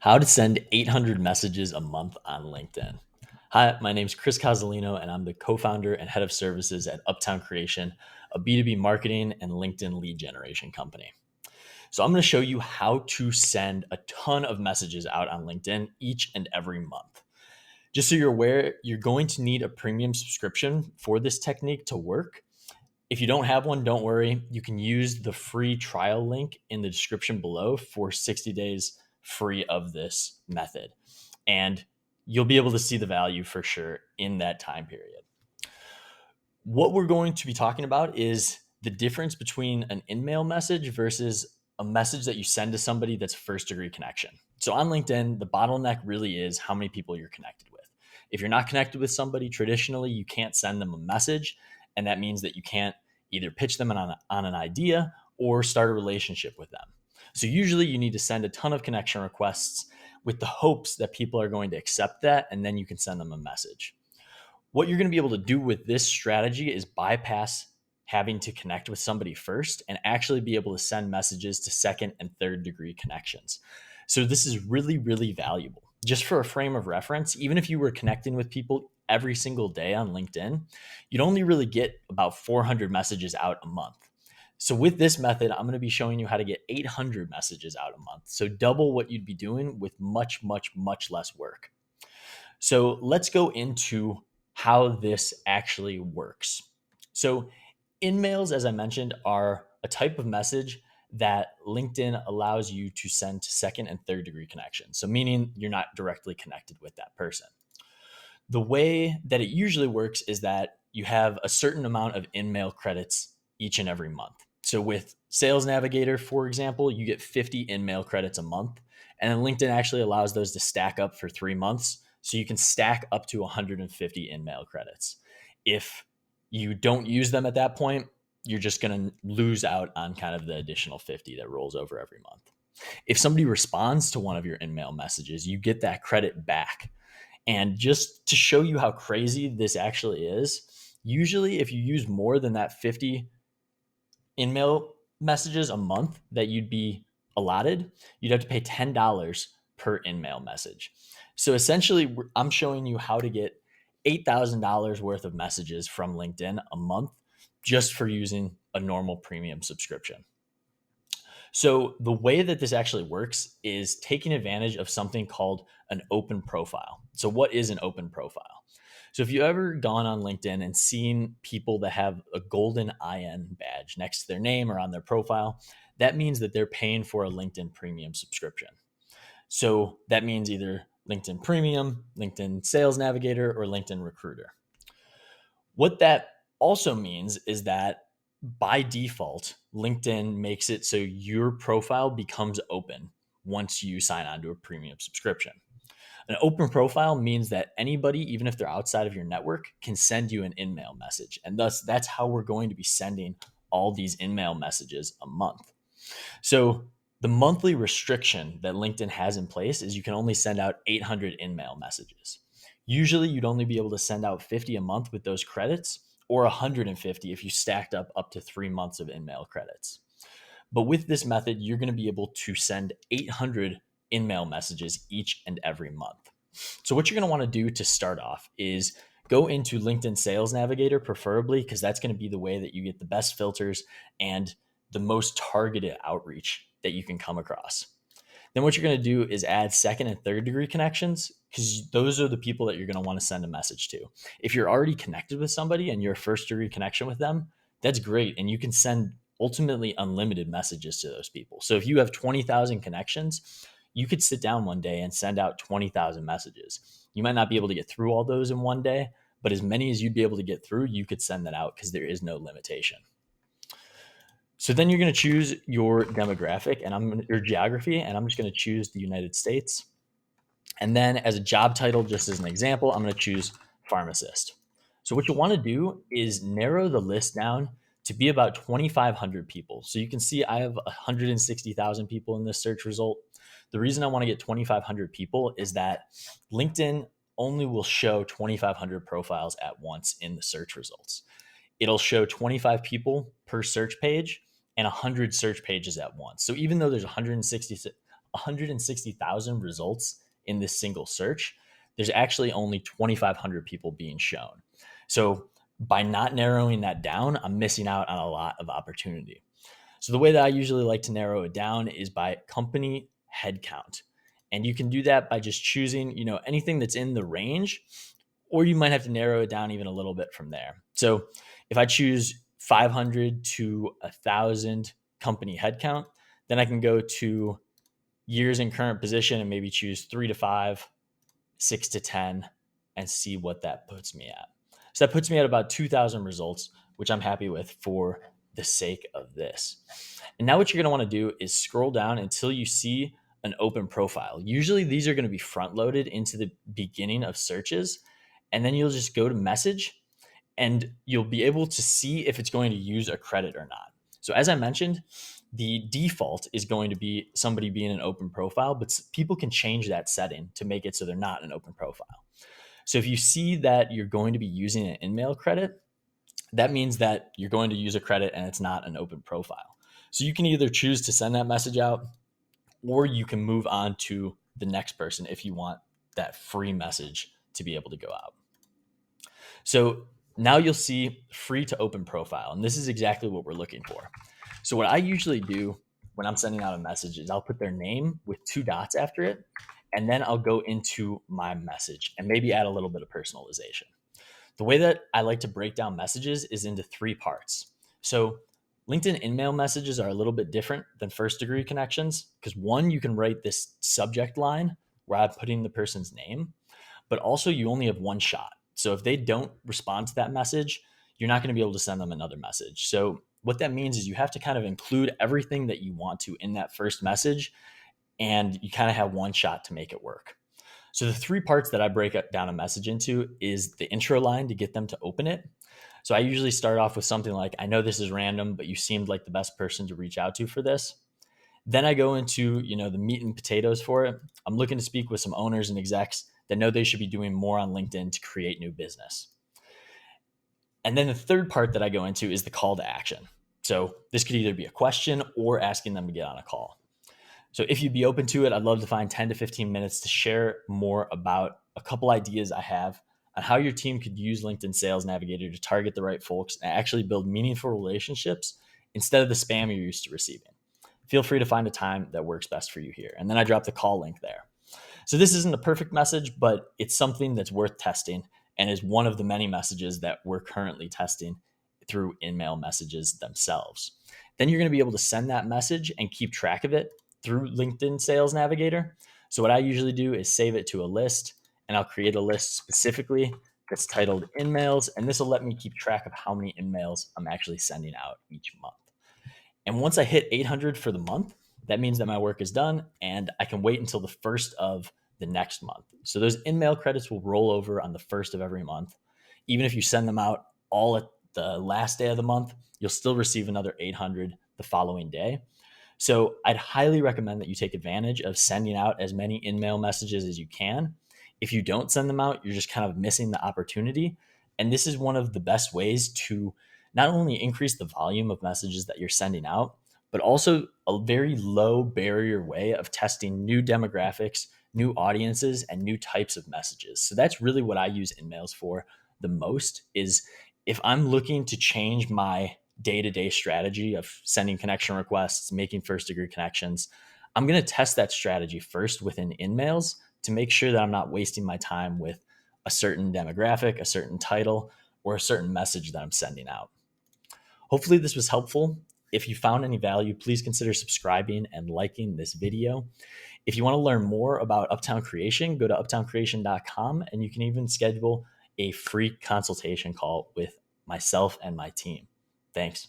How to send 800 messages a month on LinkedIn. Hi, my name is Chris Cozzolino, and I'm the co founder and head of services at Uptown Creation, a B2B marketing and LinkedIn lead generation company. So, I'm going to show you how to send a ton of messages out on LinkedIn each and every month. Just so you're aware, you're going to need a premium subscription for this technique to work. If you don't have one, don't worry. You can use the free trial link in the description below for 60 days free of this method. And you'll be able to see the value for sure in that time period. What we're going to be talking about is the difference between an InMail message versus a message that you send to somebody that's first degree connection. So on LinkedIn, the bottleneck really is how many people you're connected with. If you're not connected with somebody, traditionally, you can't send them a message. And that means that you can't either pitch them on an idea or start a relationship with them. So usually you need to send a ton of connection requests with the hopes that people are going to accept that, and then you can send them a message. What you're going to be able to do with this strategy is bypass having to connect with somebody first and actually be able to send messages to second and third degree connections. So this is really, really valuable. Just for a frame of reference, even if you were connecting with people every single day on LinkedIn, you'd only really get about 400 messages out a month. So with this method, I'm going to be showing you how to get 800 messages out a month. So double what you'd be doing with much, much, much less work. So let's go into how this actually works. So InMails, as I mentioned, are a type of message that LinkedIn allows you to send to second and third degree connections. So meaning you're not directly connected with that person. The way that it usually works is that you have a certain amount of InMail credits each and every month. So with Sales Navigator, for example, you get 50 InMail credits a month. And then LinkedIn actually allows those to stack up for 3 months. So you can stack up to 150 InMail credits. If you don't use them at that point, you're just going to lose out on kind of the additional 50 that rolls over every month. If somebody responds to one of your InMail messages, you get that credit back. And just to show you how crazy this actually is, usually if you use more than that 50 InMail messages a month that you'd be allotted, you'd have to pay $10 per InMail message. So essentially, I'm showing you how to get $8,000 worth of messages from LinkedIn a month just for using a normal premium subscription. So the way that this actually works is taking advantage of something called an open profile. So what is an open profile? So if you've ever gone on LinkedIn and seen people that have a golden IN badge next to their name or on their profile, that means that they're paying for a LinkedIn premium subscription. So that means either LinkedIn Premium, LinkedIn Sales Navigator, or LinkedIn Recruiter. What that also means is that by default, LinkedIn makes it so your profile becomes open once you sign on to a premium subscription. An open profile means that anybody, even if they're outside of your network, can send you an InMail message. And thus, that's how we're going to be sending all these InMail messages a month. So the monthly restriction that LinkedIn has in place is you can only send out 800 InMail messages. Usually, you'd only be able to send out 50 a month with those credits, or 150 if you stacked up to 3 months of InMail credits. But with this method, you're going to be able to send 800 InMail messages each and every month. So what you're going to want to do to start off is go into LinkedIn Sales Navigator, preferably, because that's going to be the way that you get the best filters and the most targeted outreach that you can come across. Then what you're going to do is add second and third degree connections, because those are the people that you're going to want to send a message to. If you're already connected with somebody and you're a first degree connection with them, that's great. And you can send ultimately unlimited messages to those people. So if you have 20,000 connections, you could sit down one day and send out 20,000 messages. You might not be able to get through all those in one day, but as many as you'd be able to get through, you could send that out because there is no limitation. So then you're going to choose your demographic and your geography, and I'm just going to choose the United States. And then as a job title, just as an example, I'm going to choose pharmacist. So what you want to do is narrow the list down to be about 2,500 people. So you can see I have 160,000 people in this search result. The reason I want to get 2,500 people is that LinkedIn only will show 2,500 profiles at once in the search results. It'll show 25 people per search page and 100 search pages at once. So even though there's 160,000 results in this single search, there's actually only 2,500 people being shown. So by not narrowing that down, I'm missing out on a lot of opportunity. So the way that I usually like to narrow it down is by company headcount. And you can do that by just choosing, anything that's in the range, or you might have to narrow it down even a little bit from there. So if I choose 500 to 1,000 company headcount, then I can go to years in current position and maybe choose 3 to 5, 6 to 10, and see what that puts me at. So that puts me at about 2,000 results, which I'm happy with for the sake of this. And now what you're going to want to do is scroll down until you see an open profile. Usually these are going to be front loaded into the beginning of searches. And then you'll just go to message and you'll be able to see if it's going to use a credit or not. So as I mentioned, the default is going to be somebody being an open profile, but people can change that setting to make it so they're not an open profile. So if you see that you're going to be using an InMail credit, that means that you're going to use a credit and it's not an open profile. So you can either choose to send that message out, or you can move on to the next person if you want that free message to be able to go out. So now you'll see free to open profile, and this is exactly what we're looking for. So what I usually do when I'm sending out a message is I'll put their name with 2 dots after it, and then I'll go into my message and maybe add a little bit of personalization. The way that I like to break down messages is into 3 parts. So LinkedIn InMail messages are a little bit different than first degree connections because one, you can write this subject line where I'm putting the person's name, but also you only have one shot. So if they don't respond to that message, you're not going to be able to send them another message. So what that means is you have to kind of include everything that you want to in that first message, and you kind of have one shot to make it work. So the 3 parts that I break down a message into is the intro line to get them to open it. So I usually start off with something like, I know this is random, but you seemed like the best person to reach out to for this. Then I go into, the meat and potatoes for it. I'm looking to speak with some owners and execs that know they should be doing more on LinkedIn to create new business. And then the third part that I go into is the call to action. So this could either be a question or asking them to get on a call. So if you'd be open to it, I'd love to find 10 to 15 minutes to share more about a couple ideas I have on how your team could use LinkedIn Sales Navigator to target the right folks and actually build meaningful relationships instead of the spam you're used to receiving. Feel free to find a time that works best for you here. And then I drop the call link there. So this isn't a perfect message, but it's something that's worth testing and is one of the many messages that we're currently testing through InMail Messages themselves. Then you're going to be able to send that message and keep track of it through LinkedIn Sales Navigator. So what I usually do is save it to a list, and I'll create a list specifically that's titled InMails, and this will let me keep track of how many InMails I'm actually sending out each month. And once I hit 800 for the month, that means that my work is done and I can wait until the first of the next month. So those InMail credits will roll over on the first of every month. Even if you send them out all at the last day of the month, you'll still receive another 800 the following day. So I'd highly recommend that you take advantage of sending out as many InMail messages as you can. If you don't send them out, you're just kind of missing the opportunity. And this is one of the best ways to not only increase the volume of messages that you're sending out, but also a very low barrier way of testing new demographics, new audiences, and new types of messages. So that's really what I use InMails for the most is if I'm looking to change my day-to-day strategy of sending connection requests, making first-degree connections, I'm going to test that strategy first within InMails to make sure that I'm not wasting my time with a certain demographic, a certain title, or a certain message that I'm sending out. Hopefully this was helpful. If you found any value, please consider subscribing and liking this video. If you want to learn more about Uptown Creation, go to uptowncreation.com and you can even schedule a free consultation call with myself and my team. Thanks.